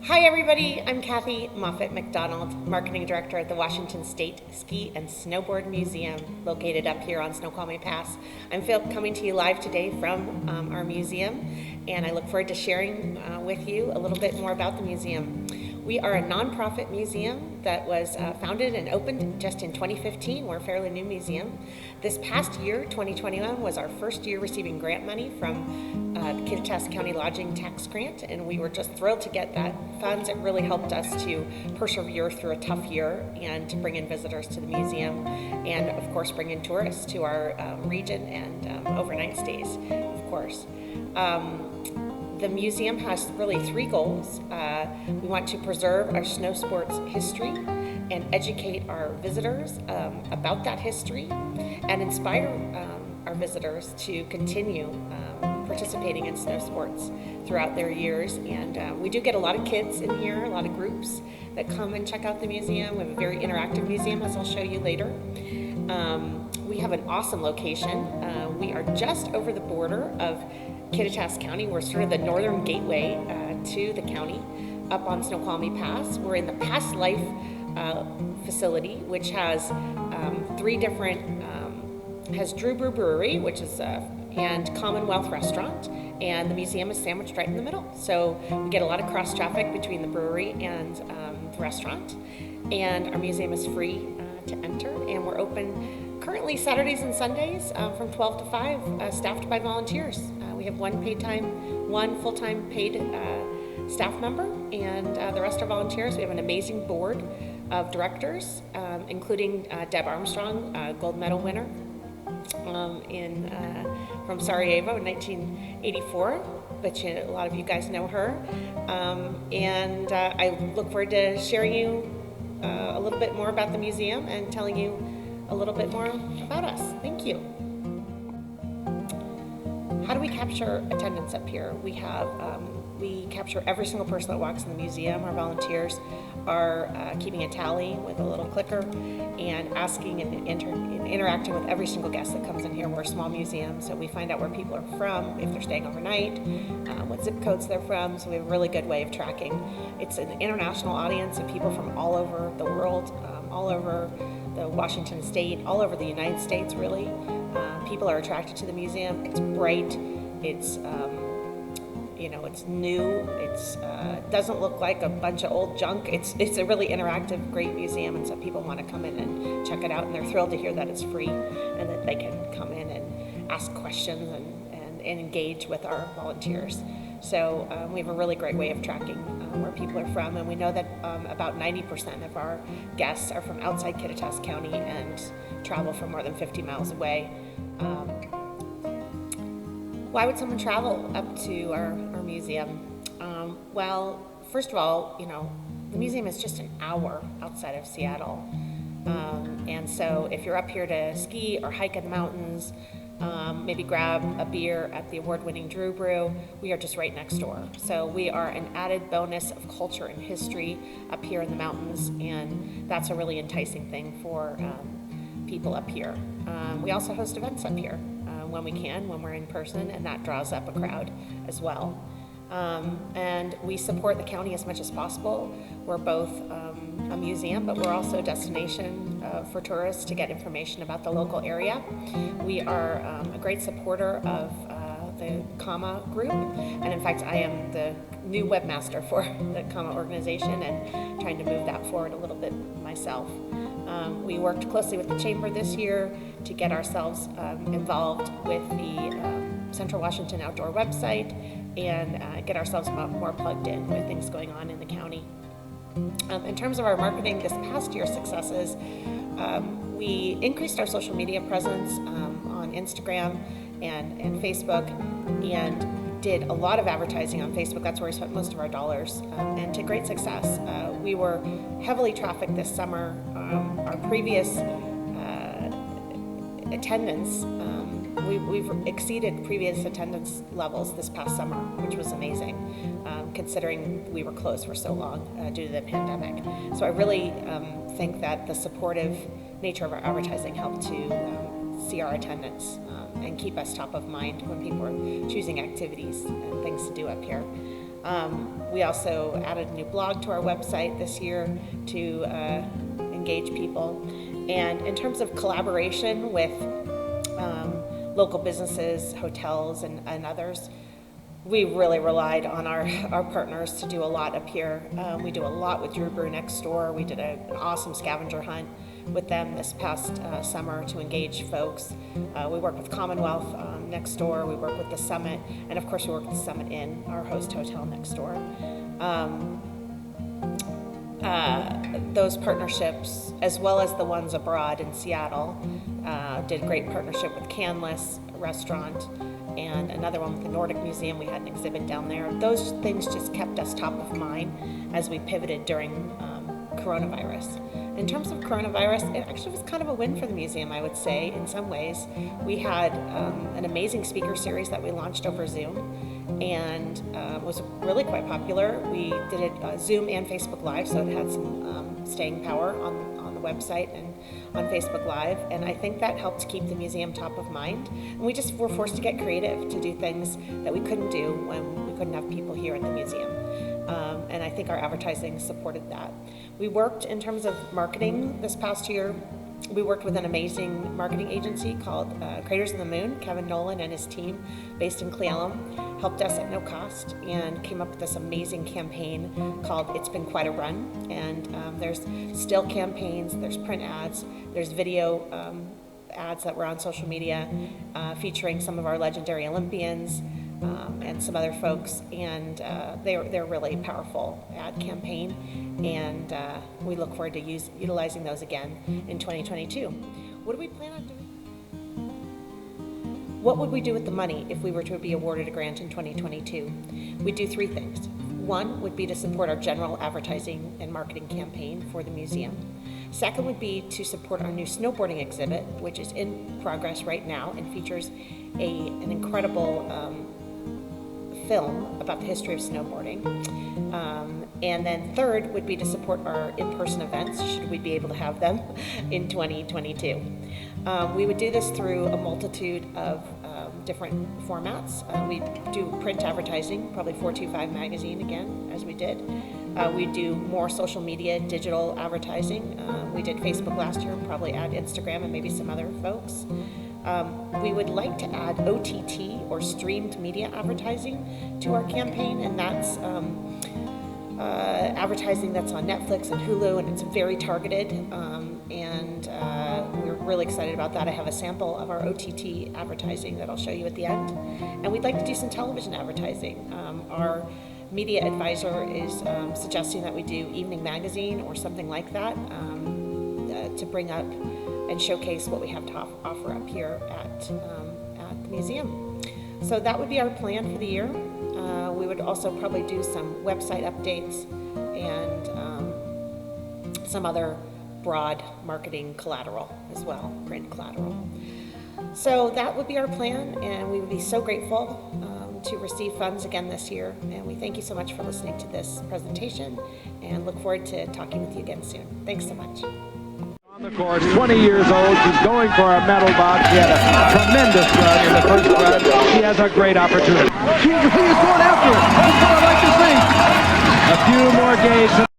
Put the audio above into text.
Hi everybody, I'm Kathy Moffett McDonald, Marketing Director at the Washington State Ski and Snowboard Museum, located up here on Snoqualmie Pass. I'm coming to you live today from our museum, and I look forward to sharing with you a little bit more about the museum. We are a nonprofit museum that was founded and opened just in 2015. We're a fairly new museum. This past year, 2021, was our first year receiving grant money from the Kittitas County Lodging Tax Grant, and we were just thrilled to get that funds. It really helped us to persevere through a tough year and to bring in visitors to the museum, and of course bring in tourists to our region and overnight stays, of course. The museum has really three goals. We want to preserve our snow sports history and educate our visitors about that history and inspire our visitors to continue participating in snow sports throughout their years. And we do get a lot of kids in here, a lot of groups that come and check out the museum. We have a very interactive museum, as I'll show you later. We have an awesome location. We are just over the border of Kittitas County. We're sort of the northern gateway to the county up on Snoqualmie Pass. We're in the Past Life facility, which has three different, has Drew Brew Brewery, which is and Commonwealth Restaurant, and the museum is sandwiched right in the middle. So we get a lot of cross traffic between the brewery and the restaurant, and our museum is free to enter, and we're open currently Saturdays and Sundays from 12 to 5, staffed by volunteers. We have one full-time paid staff member, and the rest are volunteers. We have an amazing board of directors, including Deb Armstrong, gold medal winner from Sarajevo in 1984, but a lot of you guys know her. And I look forward to sharing you a little bit more about the museum and telling you a little bit more about us. Thank you. How do we capture attendance up here? We capture every single person that walks in the museum. Our volunteers are keeping a tally with a little clicker and asking and interacting with every single guest that comes in here. We're a small museum, so we find out where people are from, if they're staying overnight, what zip codes they're from, so we have a really good way of tracking. It's an international audience of people from all over the world, all over the Washington state, all over the United States, really. People are attracted to the museum. It's bright. It's it's new. It's doesn't look like a bunch of old junk. It's a really interactive, great museum, and so people want to come in and check it out, and they're thrilled to hear that it's free and that they can come in and ask questions and engage with our volunteers. So we have a really great way of tracking where people are from, and we know that about 90% of our guests are from outside Kittitas County and travel from more than 50 miles away. Why would someone travel up to our museum? Well, first of all, the museum is just an hour outside of Seattle. And so if you're up here to ski or hike in the mountains, maybe grab a beer at the award-winning Drew Brew, we are just right next door. So we are an added bonus of culture and history up here in the mountains, and that's a really enticing thing for people up here. We also host events up here when we can, when we're in person, and that draws up a crowd as well. And we support the county as much as possible. We're both a museum, but we're also a destination for tourists to get information about the local area. We are a great supporter of the CAMA group, and in fact I am the new webmaster for the CAMA organization and trying to move that forward a little bit myself. We worked closely with the Chamber this year to get ourselves involved with the Central Washington Outdoor website and get ourselves more plugged in with things going on in the county. In terms of our marketing this past year's successes, we increased our social media presence on Instagram and Facebook, and did a lot of advertising on Facebook. That's where we spent most of our dollars, and to great success. We were heavily trafficked this summer. Our previous attendance, we've exceeded previous attendance levels this past summer, which was amazing, considering we were closed for so long due to the pandemic. So I really think that the supportive nature of our advertising helped to see our attendance and keep us top of mind when people are choosing activities and things to do up here. We also added a new blog to our website this year to engage people. And in terms of collaboration with local businesses, hotels, and others, we really relied on our partners to do a lot up here. We do a lot with Drew Brew next door. We did an awesome scavenger hunt with them this past summer to engage folks. We work with Commonwealth next door. We work with the Summit, and of course we work with the Summit Inn, our host hotel next door. Those partnerships, as well as the ones abroad in Seattle, did a great partnership with Canless Restaurant and another one with the Nordic Museum. We had an exhibit down there. Those things just kept us top of mind as we pivoted during coronavirus. In terms of coronavirus, it actually was kind of a win for the museum, I would say, in some ways. We had an amazing speaker series that we launched over Zoom, and was really quite popular. We did it Zoom and Facebook Live, so it had some staying power on the website and on Facebook Live, and I think that helped keep the museum top of mind. And we just were forced to get creative to do things that we couldn't do when we couldn't have people here at the museum. And I think our advertising supported that. We worked in terms of marketing this past year. We worked with an amazing marketing agency called Craters of the Moon. Kevin Nolan and his team, based in Cle Elum, helped us at no cost and came up with this amazing campaign called It's Been Quite a Run. And there's still campaigns, there's print ads, there's video ads that were on social media featuring some of our legendary Olympians and some other folks, and they're really powerful ad campaign, and we look forward to utilizing those again in 2022. What do we plan on doing? What would we do with the money if we were to be awarded a grant in 2022? We'd do three things. One would be to support our general advertising and marketing campaign for the museum. Second would be to support our new snowboarding exhibit, which is in progress right now and features an incredible film about the history of snowboarding. And then third would be to support our in-person events, should we be able to have them in 2022. We would do this through a multitude of different formats. We do print advertising, probably 425 magazine again, as we did. We do more social media, digital advertising. We did Facebook last year, probably add Instagram and maybe some other folks. We would like to add OTT or streamed media advertising to our campaign, and that's advertising that's on Netflix and Hulu, and it's very targeted, and we're really excited about that. I have a sample of our OTT advertising that I'll show you at the end, and we'd like to do some television advertising. Our media advisor is suggesting that we do evening magazine or something like that to bring up and showcase what we have to offer up here at the museum. So that would be our plan for the year. We would also probably do some website updates and some other broad marketing collateral as well, print collateral. So that would be our plan, and we would be so grateful to receive funds again this year. And we thank you so much for listening to this presentation and look forward to talking with you again soon. Thanks so much. On the course, 20 years old, she's going for a medal box. She had a tremendous run in the first run. She has a great opportunity. He's going after it. That's what I like to see. A few more games.